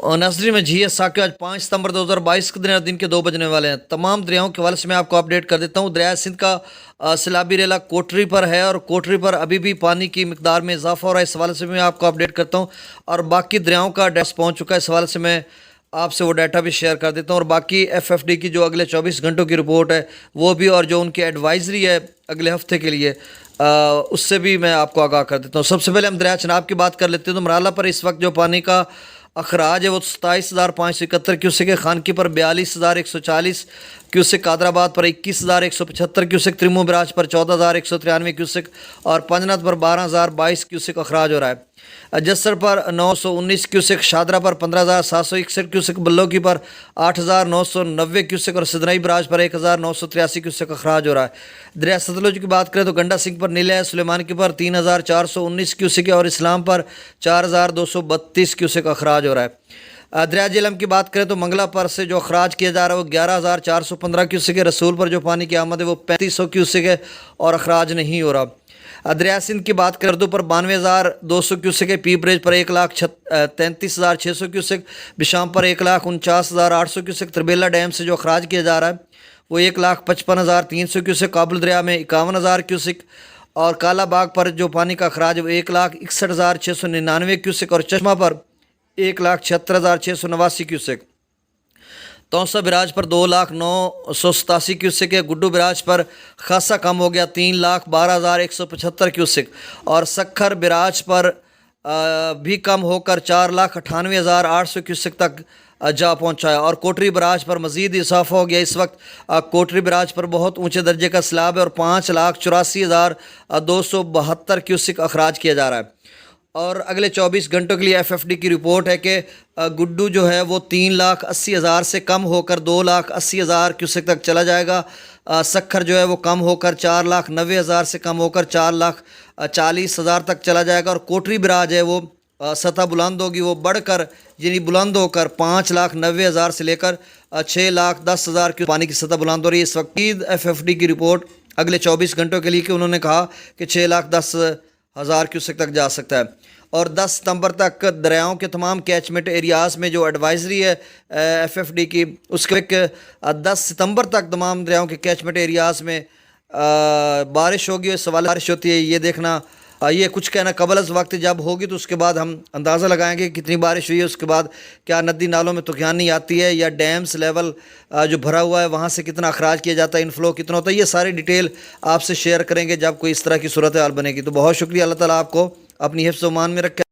और नाज़रीन में जी एस साकिब आज 5 सितंबर 2022 के दिन के 2 बजने वाले हैं। तमाम दरियाओं के हवाले से मैं आपको अपडेट कर देता हूँ। दरिया सिंध का सैलाबी रेला कोटरी पर है और कोटरी पर अभी भी पानी की मिकदार में इजाफा हो रहा है। इस हवाले से मैं आपको अपडेट करता हूँ और बाकी दरियाओं का डेस्क पहुँच चुका है। इस हवाले से मैं आपसे वो डाटा भी शेयर कर देता हूँ और बाकी FFD की जो अगले 24 घंटों की रिपोर्ट है वो भी, और जो उनकी एडवाइजरी है अगले हफ्ते के लिए उससे भी मैं आपको आगाह कर देता हूँ। सबसे पहले हम दरिया चनाब की बात कर लेते हैं। तो मराला पर इस वक्त जो पानी का अखराज है वो 27,571 क्यूसेक है। खानकी पर 42,140 क्यूसेक, कादराबाद पर 21,175 क्यूसेक, त्रिमू बराज पर 14,193 क्यूसेक और पंजनत पर 12,022 क्यूसेक अखराज हो रहा है। जस्सर पर 919 क्यूसेक, शादरा पर 15,761 क्यूसेक, बल्लोकी पर 8,990 क्यूसेक और सिदनई बराज पर 1,983 क्यूसेक अखराज हो रहा है। दरिया सतलुज की बात करें तो गंडा सिंह पर नीला है, सुलेमानकी पर 3,419 क्यूसेक और इस्लाम पर 4,232 क्यूसेक अखराज हो रहा है। दरिया झेलम की बात करें तो मंगला पर से जो अखराज किया जा रहा है वो 11,415 क्यूसेक है। रसूल पर जो पानी की आमद है वो 3500 क्यूसेक है और अखराज नहीं हो रहा। दरिया सिंध की बात करें तो पर 92,200 क्यूसेक है। पी ब्रिज पर 1,33,600 क्यूसेक, बिशाम पर 1,49,800 क्यूसेक। त्रिबेला डैम से जो अखराज किया जा रहा है वो 1,55,300 क्यूसेक। काबुल दरिया में 51,000 क्यूसेक और काला बाग पर जो पानी का अखराज है वो 1,61,699 क्यूसेक और चश्मा पर 1,76,689 क्यूसेक। तौसा बिराज पर 2,09,87 क्यूसेक है। गुड्डू बिराज पर खासा कम हो गया 3,12,175 क्यूसेक और सखर बिराज पर भी कम होकर 4,98,800 क्यूसेक तक जा पहुंचा है। और कोटरी बराज पर मज़ीद इजाफा हो गया। इस वक्त कोटरी बराज पर बहुत ऊंचे दर्जे का सैलाब है और 5,84,272 क्यूसेक अखराज किया जा रहा है। और अगले 24 घंटों के लिए FFD की रिपोर्ट है कि गुड्डू जो है वो 3,80,000 से कम होकर 2,80,000 क्यूसेक तक चला जाएगा। सखर जो है वो कम होकर 4,90,000 से कम होकर 4,40,000 तक चला जाएगा। और कोटरी बराज है वो सतह बुलंद होगी, वो बढ़कर यानी बुलंद होकर 5,90,000 से लेकर 6,10,000 की पानी की सतह बुलंद हो रही है। इस वक्त FFD की रिपोर्ट अगले 24 घंटों के लिए कि उन्होंने कहा कि 6,10,000 क्यूसेक तक जा सकता है। और 10 सितंबर तक दरियाओं के तमाम कैचमेंट एरियाज़ में जो एडवाइजरी है FFD की, उसके 10 सितंबर तक तमाम दरियाओं के कैचमेंट एरियाज़ में बारिश होगी। इस सवाल बारिश होती है ये देखना, ये कुछ कहना कबल अज़ वक्त जब होगी तो उसके बाद हम अंदाज़ा लगाएंगे कितनी बारिश हुई है। उसके बाद क्या नदी नालों में तूफ़ानी आती है या डैम्स लेवल जो भरा हुआ है वहाँ से कितना अखराज किया जाता है, इनफ्लो कितना होता है, ये सारी डिटेल आपसे शेयर करेंगे जब कोई इस तरह की सूरत हाल बनेगी। तो बहुत शुक्रिया। अल्लाह ताला आपको अपनी हिफ्ज़-ओ-मान में रखे।